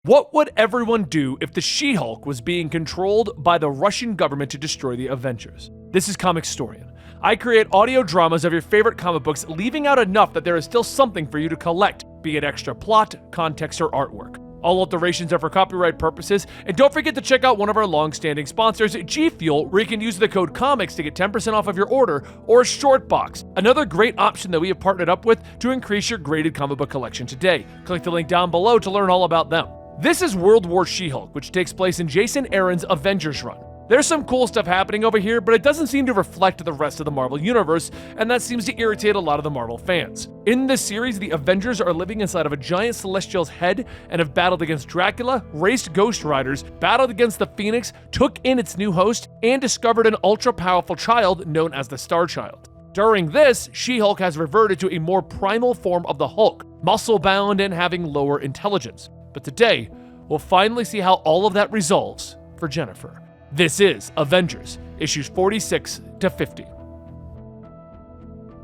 What would everyone do if the She-Hulk was being controlled by the Russian government to destroy the Avengers? This is Comicstorian. I create audio dramas of your favorite comic books, leaving out enough that there is still something for you to collect, be it extra plot, context, or artwork. All alterations are for copyright purposes, and don't forget to check out one of our long-standing sponsors, GFUEL, where you can use the code COMICS to get 10% off of your order, or Shortbox, another great option that we have partnered up with to increase your graded comic book collection today. Click the link down below to learn all about them. This is World War She-Hulk, which takes place in Jason Aaron's Avengers run. There's some cool stuff happening over here, but it doesn't seem to reflect the rest of the Marvel Universe, and that seems to irritate a lot of the Marvel fans. In this series, the Avengers are living inside of a giant celestial's head and have battled against Dracula, raced Ghost Riders, battled against the Phoenix, took in its new host, and discovered an ultra-powerful child known as the Star Child. During this, She-Hulk has reverted to a more primal form of the Hulk, muscle-bound and having lower intelligence. But today, we'll finally see how all of that resolves for Jennifer. This is Avengers, issues 46 to 50.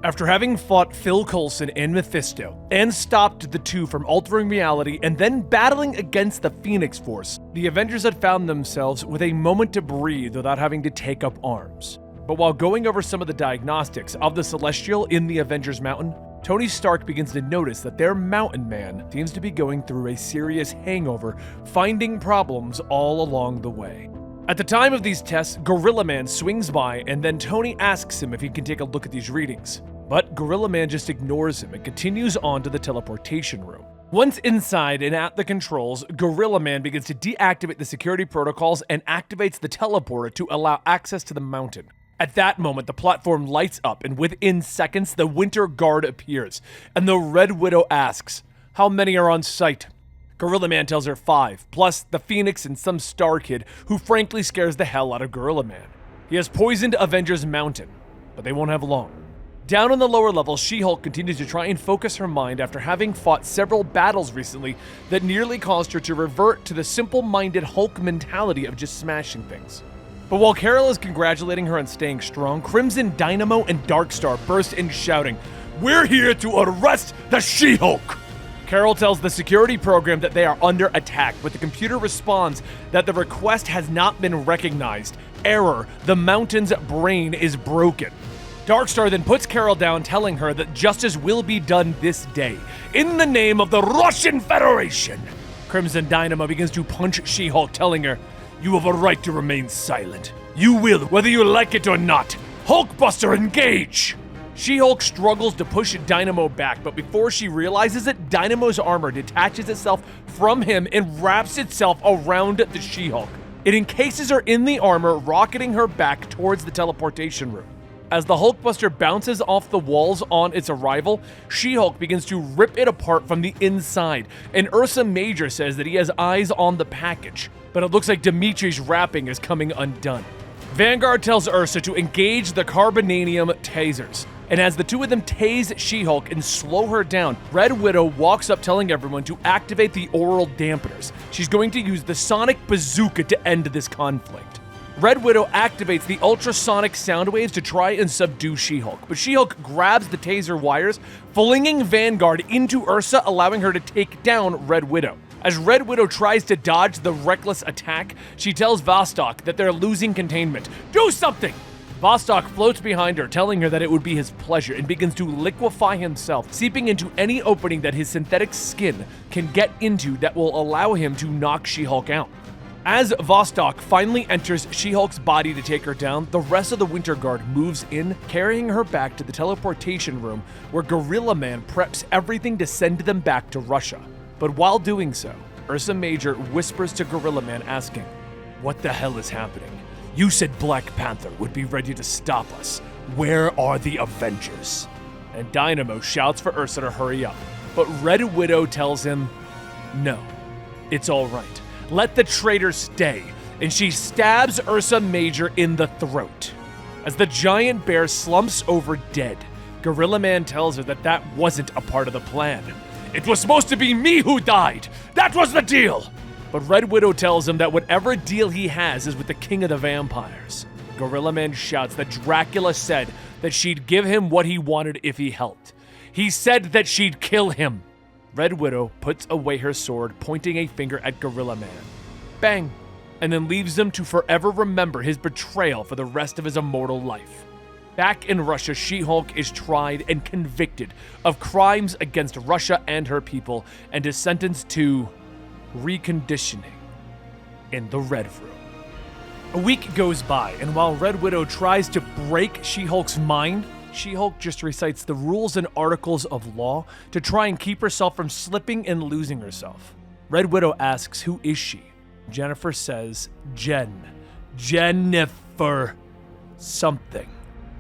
After having fought Phil Coulson and Mephisto, and stopped the two from altering reality and then battling against the Phoenix Force, the Avengers had found themselves with a moment to breathe without having to take up arms. But while going over some of the diagnostics of the Celestial in the Avengers Mountain, Tony Stark begins to notice that their Mountain Man seems to be going through a serious hangover, finding problems all along the way. At the time of these tests, Gorilla Man swings by, and then Tony asks him if he can take a look at these readings. But Gorilla Man just ignores him and continues on to the teleportation room. Once inside and at the controls, Gorilla Man begins to deactivate the security protocols and activates the teleporter to allow access to the mountain. At that moment, the platform lights up, and within seconds, the Winter Guard appears, and the Red Widow asks, "How many are on site?" Gorilla Man tells her 5, plus the Phoenix and some Star Kid, who frankly scares the hell out of Gorilla Man. He has poisoned Avengers Mountain, but they won't have long. Down on the lower levels, She-Hulk continues to try and focus her mind after having fought several battles recently that nearly caused her to revert to the simple-minded Hulk mentality of just smashing things. But while Carol is congratulating her on staying strong, Crimson Dynamo and Darkstar burst in shouting, "We're here to arrest the She-Hulk!" Carol tells the security program that they are under attack, but the computer responds that the request has not been recognized. Error, the Mountain's brain is broken. Darkstar then puts Carol down, telling her that justice will be done this day, in the name of the Russian Federation. Crimson Dynamo begins to punch She-Hulk, telling her, "You have a right to remain silent. You will, whether you like it or not. Hulkbuster, engage!" She-Hulk struggles to push Dynamo back, but before she realizes it, Dynamo's armor detaches itself from him and wraps itself around the She-Hulk. It encases her in the armor, rocketing her back towards the teleportation room. As the Hulkbuster bounces off the walls on its arrival, She-Hulk begins to rip it apart from the inside, and Ursa Major says that he has eyes on the package, but it looks like Dimitri's wrapping is coming undone. Vanguard tells Ursa to engage the Carbonanium tasers, and as the two of them tase She-Hulk and slow her down, Red Widow walks up telling everyone to activate the oral dampeners. She's going to use the Sonic Bazooka to end this conflict. Red Widow activates the ultrasonic sound waves to try and subdue She-Hulk, but She-Hulk grabs the taser wires, flinging Vanguard into Ursa, allowing her to take down Red Widow. As Red Widow tries to dodge the reckless attack, she tells Vostok that they're losing containment. "Do something!" Vostok floats behind her, telling her that it would be his pleasure, and begins to liquefy himself, seeping into any opening that his synthetic skin can get into that will allow him to knock She-Hulk out. As Vostok finally enters She-Hulk's body to take her down, the rest of the Winter Guard moves in, carrying her back to the teleportation room where Gorilla Man preps everything to send them back to Russia. But while doing so, Ursa Major whispers to Gorilla Man asking, "What the hell is happening? You said Black Panther would be ready to stop us. Where are the Avengers?" And Dynamo shouts for Ursa to hurry up, but Red Widow tells him, "No, it's all right. Let the traitor stay," and she stabs Ursa Major in the throat. As the giant bear slumps over dead, Gorilla Man tells her that that wasn't a part of the plan. "It was supposed to be me who died. That was the deal." But Red Widow tells him that whatever deal he has is with the King of the Vampires. Gorilla Man shouts that Dracula said that she'd give him what he wanted if he helped. He said that she'd kill him. Red Widow puts away her sword, pointing a finger at Gorilla Man. Bang! And then leaves him to forever remember his betrayal for the rest of his immortal life. Back in Russia, She-Hulk is tried and convicted of crimes against Russia and her people and is sentenced to reconditioning in the Red Room. A week goes by, and while Red Widow tries to break She-Hulk's mind, She-Hulk just recites the rules and articles of law to try and keep herself from slipping and losing herself. Red Widow asks, who is she? Jennifer says, Jennifer something.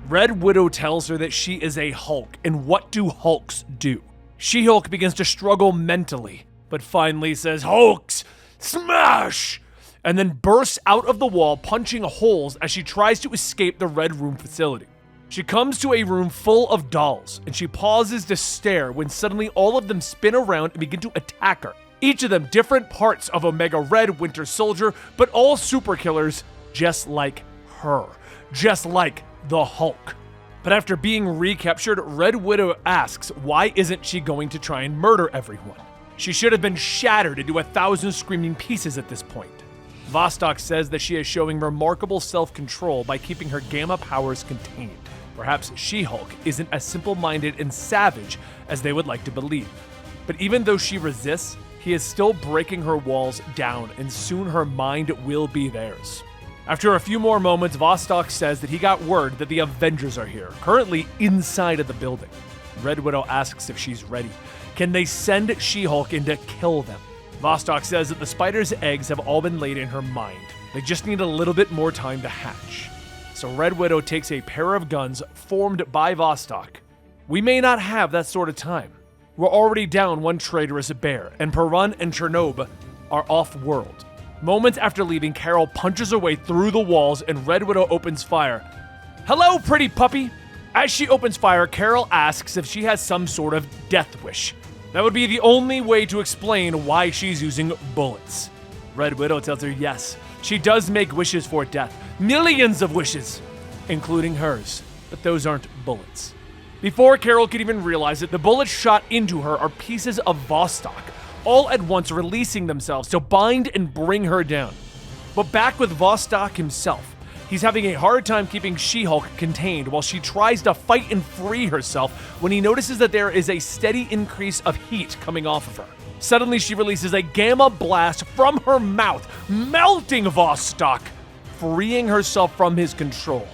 Red Widow tells her that she is a Hulk, and what do Hulks do? She-Hulk begins to struggle mentally, but finally says, Hulks, smash! And then bursts out of the wall, punching holes as she tries to escape the Red Room facility. She comes to a room full of dolls, and she pauses to stare when suddenly all of them spin around and begin to attack her. Each of them different parts of Omega Red, Winter Soldier, but all super killers just like her. Just like the Hulk. But after being recaptured, Red Widow asks why isn't she going to try and murder everyone? She should have been shattered into 1,000 screaming pieces at this point. Vostok says that she is showing remarkable self-control by keeping her gamma powers contained. Perhaps She-Hulk isn't as simple-minded and savage as they would like to believe. But even though she resists, he is still breaking her walls down, and soon her mind will be theirs. After a few more moments, Vostok says that he got word that the Avengers are here, currently inside of the building. Red Widow asks if she's ready. Can they send She-Hulk in to kill them? Vostok says that the spider's eggs have all been laid in her mind. They just need a little bit more time to hatch. So Red Widow takes a pair of guns formed by Vostok. We may not have that sort of time. We're already down one traitorous bear, and Perun and Chernobyl are off-world. Moments after leaving, Carol punches her way through the walls and Red Widow opens fire. Hello, pretty puppy! As she opens fire, Carol asks if she has some sort of death wish. That would be the only way to explain why she's using bullets. Red Widow tells her yes, she does make wishes for death. Millions of wishes, including hers, but those aren't bullets. Before Carol can even realize it, the bullets shot into her are pieces of Vostok, all at once releasing themselves to bind and bring her down. But back with Vostok himself, he's having a hard time keeping She-Hulk contained while she tries to fight and free herself when he notices that there is a steady increase of heat coming off of her. Suddenly she releases a gamma blast from her mouth, melting Vostok, freeing herself from his control.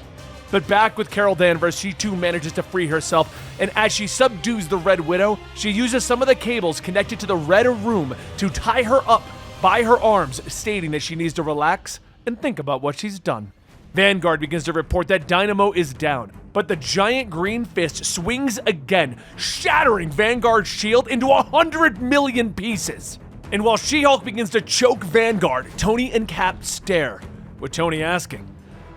But back with Carol Danvers, she too manages to free herself, and as she subdues the Red Widow, she uses some of the cables connected to the Red Room to tie her up by her arms, stating that she needs to relax and think about what she's done. Vanguard begins to report that Dynamo is down, but the giant green fist swings again, shattering Vanguard's shield into 100 million pieces. And while She-Hulk begins to choke Vanguard, Tony and Cap stare, with Tony asking,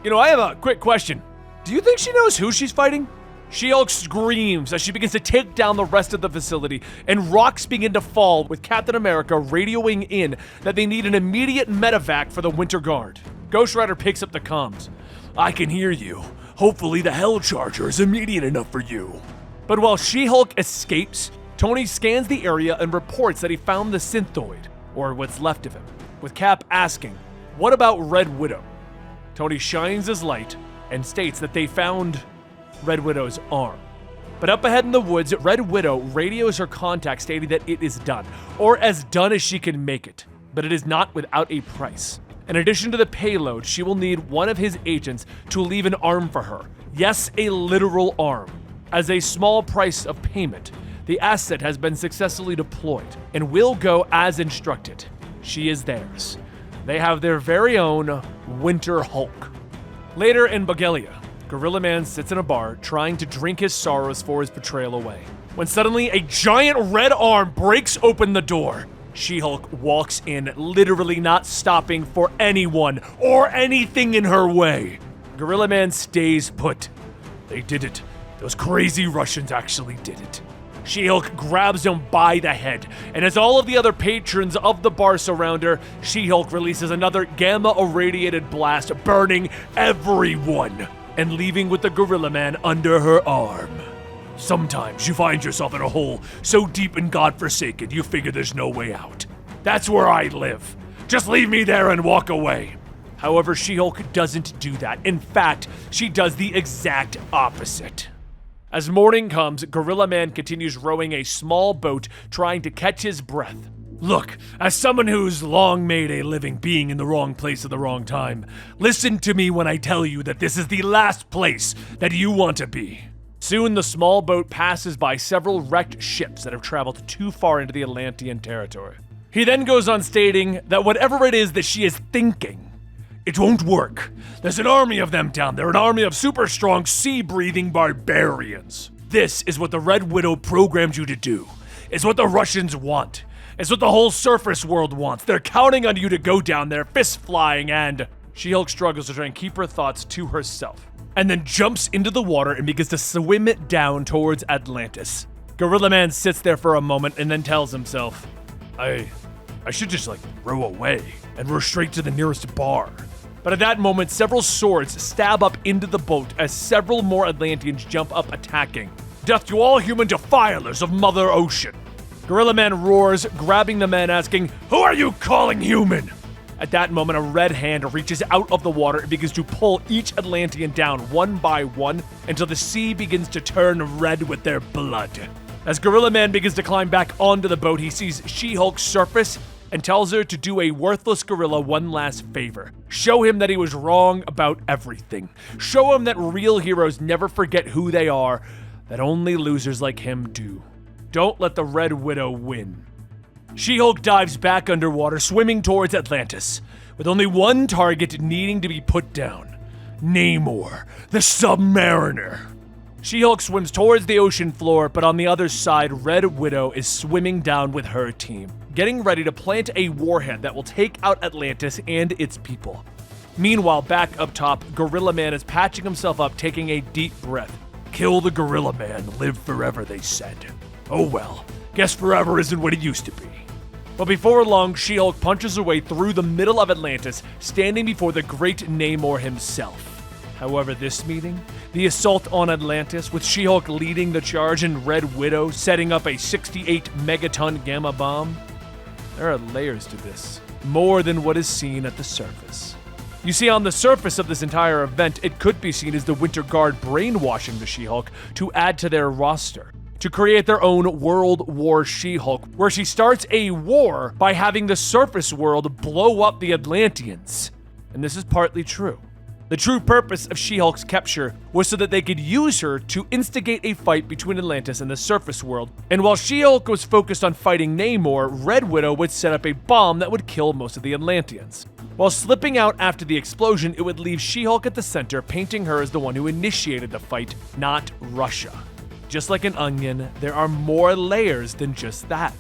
I have a quick question. Do you think she knows who she's fighting? She-Hulk screams as she begins to take down the rest of the facility, and rocks begin to fall with Captain America radioing in that they need an immediate medevac for the Winter Guard. Ghost Rider picks up the comms. I can hear you. Hopefully the Hell Charger is immediate enough for you. But while She-Hulk escapes, Tony scans the area and reports that he found the Synthoid, or what's left of him, with Cap asking, what about Red Widow? Tony shines his light and states that they found Red Widow's arm. But up ahead in the woods, Red Widow radios her contact stating that it is done, or as done as she can make it, but it is not without a price. In addition to the payload, she will need one of his agents to leave an arm for her. Yes, a literal arm. As a small price of payment, the asset has been successfully deployed and will go as instructed. She is theirs. They have their very own Winter Hulk. Later in Bulgaria, Gorilla Man sits in a bar trying to drink his sorrows for his betrayal away, when suddenly a giant red arm breaks open the door. She-Hulk walks in, literally not stopping for anyone or anything in her way. Gorilla Man stays put. They did it. Those crazy Russians actually did it. She-Hulk grabs him by the head, and as all of the other patrons of the bar surround her, She-Hulk releases another gamma-irradiated blast, burning everyone, and leaving with the Gorilla Man under her arm. Sometimes you find yourself in a hole so deep and godforsaken you figure there's no way out. That's where I live. Just leave me there and walk away. However, She-Hulk doesn't do that. In fact, she does the exact opposite. As morning comes, Gorilla Man continues rowing a small boat, trying to catch his breath. Look, as someone who's long made a living being in the wrong place at the wrong time, listen to me when I tell you that this is the last place that you want to be. Soon, the small boat passes by several wrecked ships that have traveled too far into the Atlantean territory. He then goes on stating that whatever it is that she is thinking, it won't work. There's an army of them down there, an army of super strong, sea-breathing barbarians. This is what the Red Widow programmed you to do. It's what the Russians want. It's what the whole surface world wants. They're counting on you to go down there, fist flying, and She-Hulk struggles to try and keep her thoughts to herself, and then jumps into the water and begins to swim it down towards Atlantis. Gorilla Man sits there for a moment and then tells himself, I should just row away and row straight to the nearest bar. But at that moment, several swords stab up into the boat as several more Atlanteans jump up attacking. Death to all human defilers of Mother Ocean. Gorilla Man roars, grabbing the men, asking, Who are you calling human? At that moment, a red hand reaches out of the water and begins to pull each Atlantean down one by one until the sea begins to turn red with their blood. As Gorilla Man begins to climb back onto the boat, he sees She-Hulk surface and tells her to do a worthless gorilla one last favor. Show him that he was wrong about everything. Show him that real heroes never forget who they are, that only losers like him do. Don't let the Red Widow win. She-Hulk dives back underwater, swimming towards Atlantis, with only one target needing to be put down. Namor, the Submariner. She-Hulk swims towards the ocean floor, but on the other side, Red Widow is swimming down with her team, getting ready to plant a warhead that will take out Atlantis and its people. Meanwhile, back up top, Gorilla Man is patching himself up, taking a deep breath. Kill the Gorilla Man, live forever, they said. Oh well, guess forever isn't what it used to be. But before long, She-Hulk punches her way through the middle of Atlantis, standing before the great Namor himself. However, this meeting, the assault on Atlantis, with She-Hulk leading the charge and Red Widow setting up a 68 megaton gamma bomb, there are layers to this, more than what is seen at the surface. You see, on the surface of this entire event, it could be seen as the Winter Guard brainwashing the She-Hulk to add to their roster, to create their own World War She-Hulk, where she starts a war by having the surface world blow up the Atlanteans. And this is partly true. The true purpose of She-Hulk's capture was so that they could use her to instigate a fight between Atlantis and the surface world. And while She-Hulk was focused on fighting Namor, Red Widow would set up a bomb that would kill most of the Atlanteans. While slipping out after the explosion, it would leave She-Hulk at the center, painting her as the one who initiated the fight, not Russia. Just like an onion, there are more layers than just that.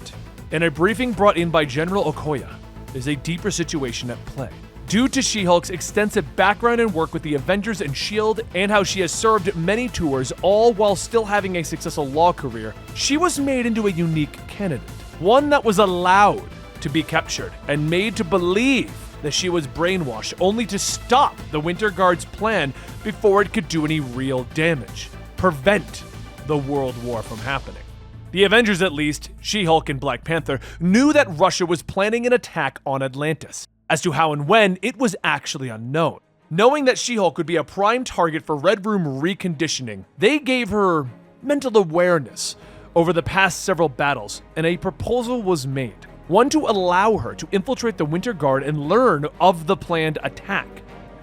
In a briefing brought in by General Okoye, there's a deeper situation at play. Due to She-Hulk's extensive background and work with the Avengers and S.H.I.E.L.D., and how she has served many tours, all while still having a successful law career, she was made into a unique candidate. One that was allowed to be captured and made to believe that she was brainwashed, only to stop the Winter Guard's plan before it could do any real damage. Prevent the World War from happening. The Avengers, at least, She-Hulk and Black Panther, knew that Russia was planning an attack on Atlantis. As to how and when, it was actually unknown. Knowing that She-Hulk would be a prime target for Red Room reconditioning, they gave her mental awareness over the past several battles, and a proposal was made. One to allow her to infiltrate the Winter Guard and learn of the planned attack.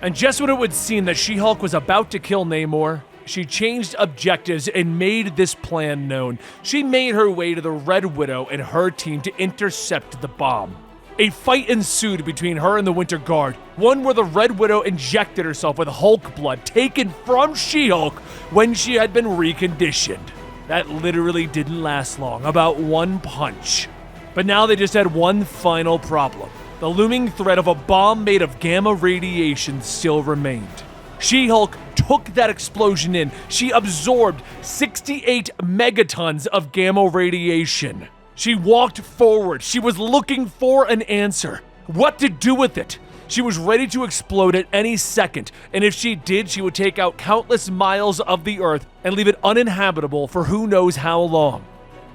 And just when it would seem that She-Hulk was about to kill Namor, she changed objectives and made this plan known. She made her way to the Red Widow and her team to intercept the bomb. A fight ensued between her and the Winter Guard, one where the Red Widow injected herself with Hulk blood taken from She-Hulk when she had been reconditioned. That literally didn't last long, about one punch. But now they just had one final problem. The looming threat of a bomb made of gamma radiation still remained. She-Hulk took that explosion in. She absorbed 68 megatons of gamma radiation. She walked forward. She was looking for an answer. What to do with it? She was ready to explode at any second, and if she did, she would take out countless miles of the Earth and leave it uninhabitable for who knows how long.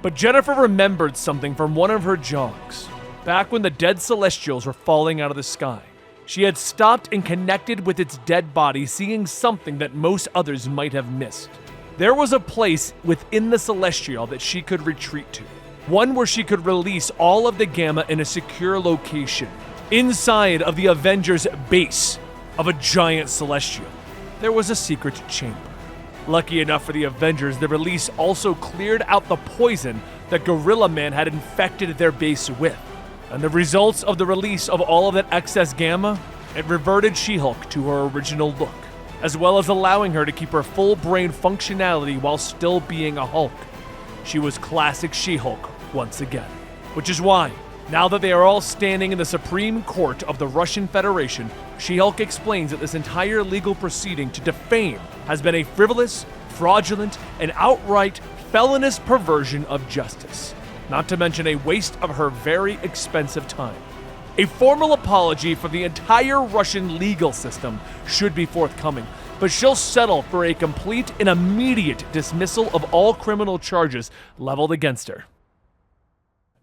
But Jennifer remembered something from one of her jogs, back when the dead Celestials were falling out of the sky. She had stopped and connected with its dead body, seeing something that most others might have missed. There was a place within the Celestial that she could retreat to, one where she could release all of the Gamma in a secure location, inside of the Avengers base of a giant Celestial. There was a secret chamber. Lucky enough for the Avengers, the release also cleared out the poison that Gorilla Man had infected their base with. And the results of the release of all of that excess Gamma, it reverted She-Hulk to her original look, as well as allowing her to keep her full brain functionality while still being a Hulk. She was classic She-Hulk once again. Which is why, now that they are all standing in the Supreme Court of the Russian Federation, She-Hulk explains that this entire legal proceeding to defame has been a frivolous, fraudulent, and outright felonious perversion of justice. Not to mention a waste of her very expensive time. A formal apology for the entire Russian legal system should be forthcoming, but she'll settle for a complete and immediate dismissal of all criminal charges leveled against her.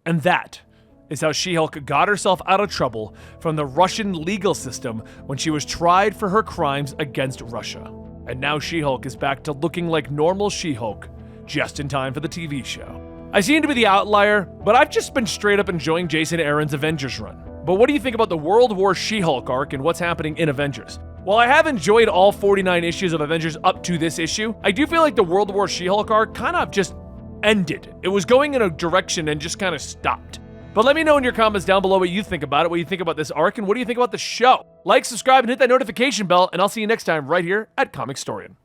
And that is how She-Hulk got herself out of trouble from the Russian legal system when she was tried for her crimes against Russia. And now She-Hulk is back to looking like normal She-Hulk, just in time for the TV show. I seem to be the outlier, but I've just been straight up enjoying Jason Aaron's Avengers run. But what do you think about the World War She-Hulk arc and what's happening in Avengers? While I have enjoyed all 49 issues of Avengers up to this issue, I do feel like the World War She-Hulk arc kind of just ended. It was going in a direction and just kind of stopped. But let me know in your comments down below what you think about it, what you think about this arc, and what do you think about the show. Like, subscribe, and hit that notification bell, and I'll see you next time right here at Comicstorian.